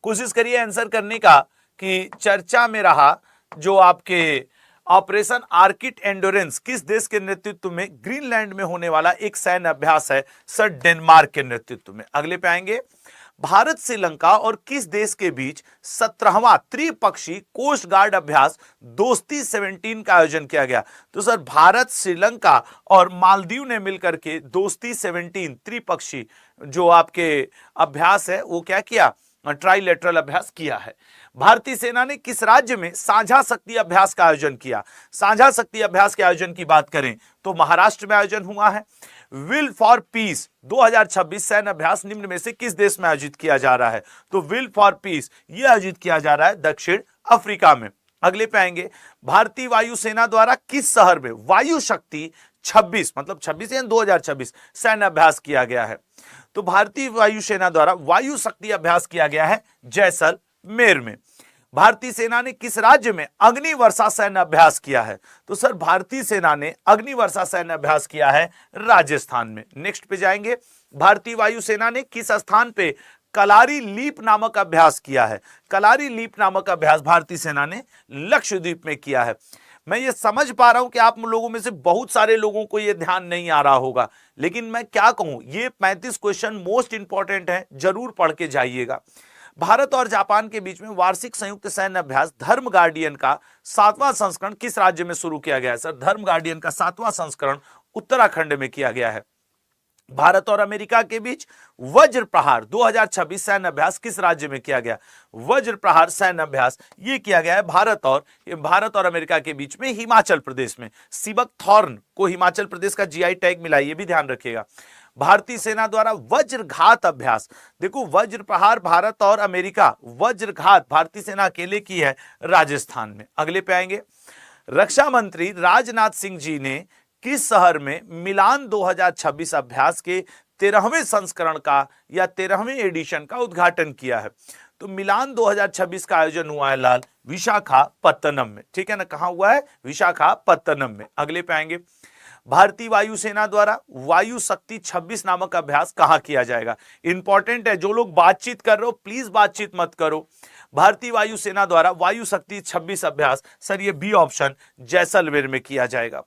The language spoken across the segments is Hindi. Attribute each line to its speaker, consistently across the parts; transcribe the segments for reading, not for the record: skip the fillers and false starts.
Speaker 1: कोशिश करिए आंसर करने का कि चर्चा में रहा जो आपके ऑपरेशन आर्किड एंडोरेंस किस देश के नेतृत्व में ग्रीनलैंड में होने वाला एक सैन्य अभ्यास है? सर डेनमार्क के नेतृत्व में। अगले पे आएंगे, भारत श्रीलंका और किस देश के बीच 17वां त्रिपक्षीय कोस्ट गार्ड अभ्यास दोस्ती 17 का आयोजन किया गया? तो सर भारत श्रीलंका और मालदीव ने मिलकर के दोस्ती 17 त्रिपक्षीय जो आपके अभ्यास है वो क्या किया? ट्राइलेटरल अभ्यास किया है। भारतीय सेना ने किस राज्य में साझा शक्ति अभ्यास का आयोजन किया? साझा शक्ति अभ्यास के आयोजन की बात करें तो महाराष्ट्र में आयोजन हुआ है। विल फॉर पीस 2026 सैन्य अभ्यास निम्न में से किस देश में आयोजित किया जा रहा है? तो विल फॉर पीस यह आयोजित किया जा रहा है दक्षिण अफ्रीका में। अगले पे आएंगे, भारतीय वायुसेना द्वारा किस शहर में वायु शक्ति 26 मतलब 26 या 2026 सैन्य अभ्यास किया गया है? तो भारतीय वायुसेना द्वारा वायु शक्ति अभ्यास किया गया है जैसलमेर में। भारतीय सेना ने किस राज्य में अग्निवर्षा सैन्य अभ्यास किया है? तो सर भारतीय सेना ने अग्निवर्षा सैन्य अभ्यास किया है राजस्थान में। नेक्स्ट पे जाएंगे, भारतीय वायुसेना ने किस स्थान पे कलारी लीप नामक अभ्यास किया है? कलारी लीप नामक अभ्यास भारतीय सेना ने लक्षद्वीप में किया है। मैं ये समझ पा रहा हूं कि आप लोगों में से बहुत सारे लोगों को ये ध्यान नहीं आ रहा होगा, लेकिन मैं क्या कहूं, ये 35 क्वेश्चन मोस्ट इंपॉर्टेंट है, जरूर पढ़ के जाइएगा। भारत और जापान के बीच में वार्षिक संयुक्त सैन्य अभ्यास धर्म गार्डियन का 7वां संस्करण किस राज्य में शुरू किया गया है? सर धर्म गार्डियन का 7वां संस्करण उत्तराखंड में किया गया है। भारत और अमेरिका के बीच वज्र प्रहार 2026 सैन्य अभ्यास किस राज्य में किया गया? वज्र प्रहार सैन्य अभ्यास ये किया गया है भारत और अमेरिका के बीच में हिमाचल प्रदेश में। सिबक थॉर्न को हिमाचल प्रदेश का जीआई टैग मिला, ये भी ध्यान रखिएगा। भारतीय सेना द्वारा वज्रघात अभ्यास, देखो वज्र प्रहार भारत और अमेरिका, वज्रघात भारतीय सेना अकेले की है राजस्थान में। अगले पे आएंगे, रक्षा मंत्री राजनाथ सिंह जी ने किस शहर में मिलान 2026 अभ्यास के 13वें संस्करण का या 13वें एडिशन का उद्घाटन किया है? तो मिलान 2026 का आयोजन हुआ है लाल विशाखापत्तनम में, ठीक है ना? कहां हुआ है? विशाखापत्तनम में। अगले पे आएंगे, भारतीय वायुसेना द्वारा वायु शक्ति 26 नामक अभ्यास कहां किया जाएगा? इंपॉर्टेंट है, जो लोग बातचीत कर रहे हो प्लीज बातचीत मत करो। भारतीय वायुसेना द्वारा वायु शक्ति 26 अभ्यास, सर ये बी ऑप्शन जैसलमेर में किया जाएगा।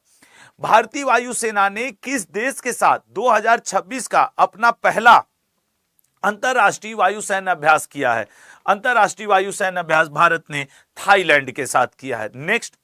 Speaker 1: भारतीय वायुसेना ने किस देश के साथ 2026 का अपना पहला अंतरराष्ट्रीय वायु सैन्य अभ्यास किया है? अंतरराष्ट्रीय वायु सैन्य अभ्यास भारत ने थाईलैंड के साथ किया है। नेक्स्ट,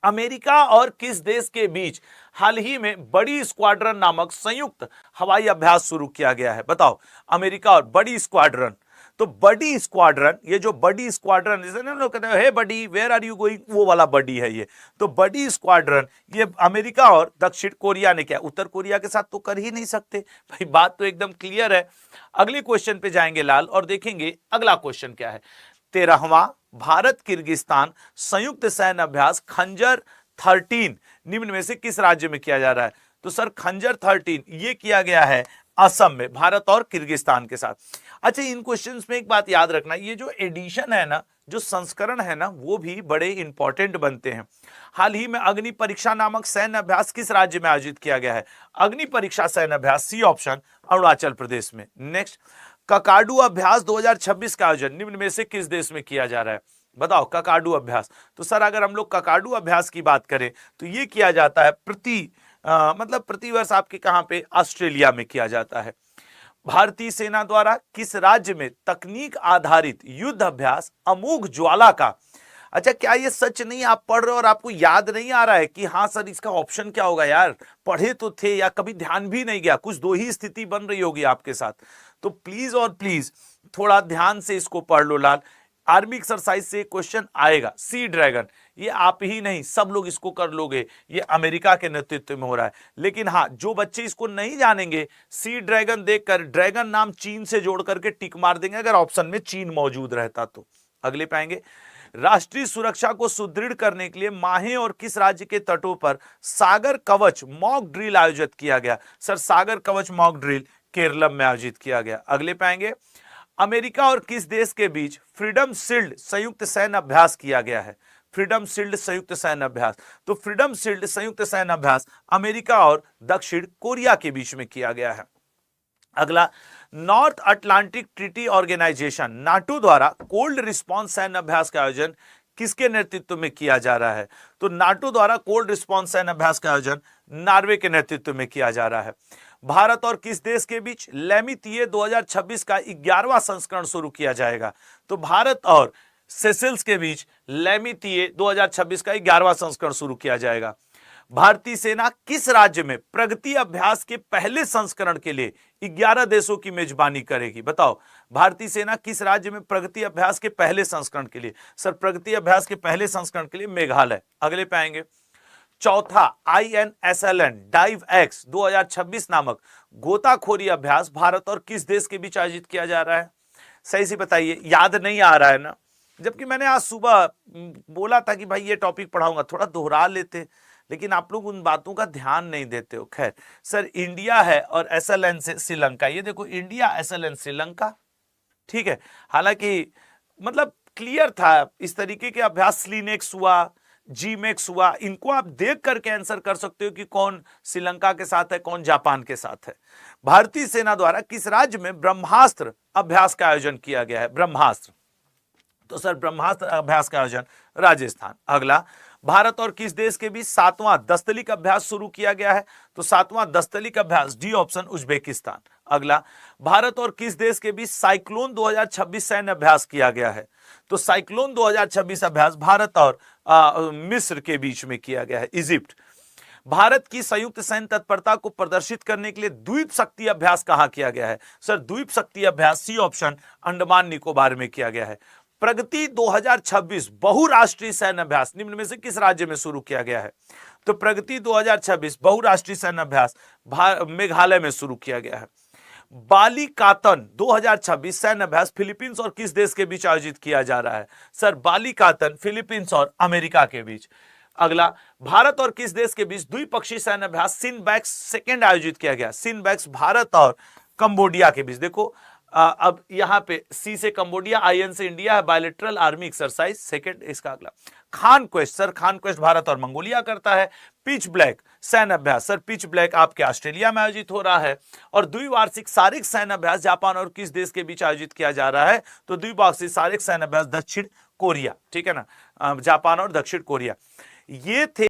Speaker 1: अमेरिका और किस देश के बीच हाल ही में बड़ी स्क्वाड्रन नामक संयुक्त हवाई अभ्यास शुरू किया गया है? बताओ, अमेरिका और बड़ी स्क्वाड्रन। तो बड़ी स्क्वाड्रन, ये जो बड़ी स्क्वाड्रन जैसे ना लोग कहते हैं हे बडी वेयर आर यू गोइंग, वो वाला बडी है ये। तो बड़ी स्क्वाड्रन ये अमेरिका और दक्षिण कोरिया ने किया, उत्तर कोरिया के साथ तो कर ही नहीं सकते भाई, बात तो एकदम क्लियर है। अगले क्वेश्चन पे जाएंगे लाल और देखेंगे अगला क्वेश्चन क्या है। 13वां भारत किर्गिस्तान संयुक्त सैन्य अभ्यास खंजर 13 निम्न में से किस राज्य में किया जा रहा है? तो सर खंजर 13 ये किया गया है असम में, भारत और किर्गिस्तान के साथ। अच्छा, इन क्वेश्चंस में एक बात याद रखना, ये जो एडिशन है ना, जो संस्करण है ना, वो भी बड़े इंपॉर्टेंट बनते हैं। हाल ही में अग्नि परीक्षा नामक सैन्य अभ्यास किस राज्य में आयोजित किया गया है? अग्नि परीक्षा सैन्य अभ्यास सी ऑप्शन अरुणाचल प्रदेश में। नेक्स्ट, ककाडू अभ्यास 2026 का आयोजन निम्न में से किस देश में किया जा रहा है? बताओ ककाडू अभ्यास। तो सर अगर हम लोग ककाडू अभ्यास की बात करें तो ये किया जाता है प्रतिवर्ष आपके कहां पे? ऑस्ट्रेलिया में किया जाता है। भारतीय सेना द्वारा किस राज्य में तकनीक आधारित युद्ध अभ्यास अमोघ ज्वाला का? अच्छा, क्या ये सच नहीं आप पढ़ रहे हो और आपको याद नहीं आ रहा है कि हाँ सर इसका ऑप्शन क्या होगा? यार पढ़े तो थे या कभी ध्यान भी नहीं गया, कुछ दो ही स्थिति बन रही होगी आपके साथ। तो प्लीज और प्लीज थोड़ा ध्यान से इसको पढ़ लो लाल। आर्मी एक्सरसाइज से क्वेश्चन आएगा, सी ड्रैगन, ये आप ही नहीं सब लोग इसको कर लोगे, ये अमेरिका के नेतृत्व में हो रहा है। लेकिन हाँ, जो बच्चे इसको नहीं जानेंगे, सी ड्रैगन देखकर ड्रैगन नाम चीन से जोड़ करके टिक मार देंगे अगर ऑप्शन में चीन मौजूद रहता तो। अगले पाएंगे, राष्ट्रीय सुरक्षा को सुदृढ़ करने के लिए माहे और किस राज्य के तटों पर सागर कवच मॉक ड्रिल आयोजित किया गया? सर सागर कवच मॉक ड्रिल केरल में आयोजित किया गया। अगले पाएंगे, अमेरिका और किस देश के बीच फ्रीडम शील्ड संयुक्त सैन्य अभ्यास किया गया है? फ्रीडम शील्ड संयुक्त सैन्य अभ्यास, तो फ्रीडम शील्ड संयुक्त सैन्य अभ्यास अमेरिका और दक्षिण कोरिया के बीच में किया गया है। अगला, North Atlantic Treaty Organization NATO द्वारा कोल्ड रिस्पॉन्स सैन्य अभ्यास का आयोजन किसके नेतृत्व में किया जा रहा है? तो नाटो द्वारा कोल्ड रिस्पॉन्स सैन्य अभ्यास का आयोजन नॉर्वे के नेतृत्व में किया जा रहा है। भारत और किस देश के बीच लेमितीये 2026 का 11वां संस्करण शुरू किया जाएगा? तो भारत और सेशेल्स के बीच लेमितीये 2026 का 11वां संस्करण शुरू किया जाएगा। भारतीय सेना किस राज्य में प्रगति अभ्यास के पहले संस्करण के लिए 11 देशों की मेजबानी करेगी? बताओ, भारतीय सेना किस राज्य में प्रगति अभ्यास के पहले संस्करण के लिए? सर, प्रगति अभ्यास के पहले संस्करण के लिए मेघालय। अगले पे आएंगे। चौथा, INSLN डाइव एक्स 2026 नामक गोताखोरी अभ्यास भारत और किस देश के बीच आयोजित किया जा रहा है? सही से बताइए, याद नहीं आ रहा है ना? जबकि मैंने आज सुबह बोला था कि भाई ये टॉपिक पढ़ाऊंगा, थोड़ा दोहरा लेते, लेकिन आप लोग उन बातों का ध्यान नहीं देते हो। खैर सर, इंडिया है और SLN से श्रीलंका। ये देखो, इंडिया, SLN, श्रीलंका, ठीक है। हालांकि मतलब क्लियर था, इस तरीके के अभ्यास स्लीनेक्स हुआ, जीमेक्स हुआ, इनको आप देख करके आंसर कर सकते हो कि कौन श्रीलंका के साथ है, कौन जापान के साथ है। भारतीय सेना द्वारा किस राज्य में ब्रह्मास्त्र अभ्यास का आयोजन किया गया है? ब्रह्मास्त्र, तो सर ब्रह्मास्त्र अभ्यास का आयोजन राजस्थान। अगला, भारत और किस देश के बीच 7वां दस्तलिक अभ्यास शुरू किया गया है? तो 7वां दस्तलिक अभ्यास, डी ऑप्शन, उज्बेकिस्तान। अगला, भारत और किस देश के बीच साइक्लोन 2026 सैन्य अभ्यास किया गया है? तो साइक्लोन 2026 अभ्यास भारत और मिस्र के बीच में किया गया है, इजिप्ट। भारत की संयुक्त सैन्य तत्परता को प्रदर्शित करने के लिए द्वीप शक्ति अभ्यास कहां किया गया है? सर, द्वीप शक्ति अभ्यास, सी ऑप्शन, अंडमान निकोबार में किया गया है। प्रगति 2026 बहुराष्ट्रीय सैन्य अभ्यास निम्न में से किस राज्य में शुरू किया गया है? तो प्रगति 2026 बहुराष्ट्रीय सैन्य अभ्यास मेघालय में शुरू किया गया है। बालिकातन 2026 सैन्य अभ्यास फिलीपींस और किस देश के बीच आयोजित किया जा रहा है? सर, बालिकातन फिलीपींस और अमेरिका के बीच। अगला, भारत और किस देश के बीच द्विपक्षीय सैन्य अभ्यास सिनबैक्स सेकेंड आयोजित किया गया? सिनबैक्स भारत और कंबोडिया के बीच। देखो, अब यहां पे सी से कंबोडिया, IN से इंडिया है, बायलेटरल आर्मी एक्सरसाइज सेकंड। इसका अगला, Khan quest, sir Khan quest Bharat और मंगोलिया करता है। पिच ब्लैक सैन्य अभ्यास, सर पिच ब्लैक आपके ऑस्ट्रेलिया में आयोजित हो रहा है। और द्विवार्षिक सारिक सैन्य अभ्यास जापान और किस देश के बीच आयोजित किया जा रहा है? तो द्विवार्षिक सारिक सैन्य अभ्यास दक्षिण कोरिया, ठीक है ना, जापान और दक्षिण कोरिया। ये थे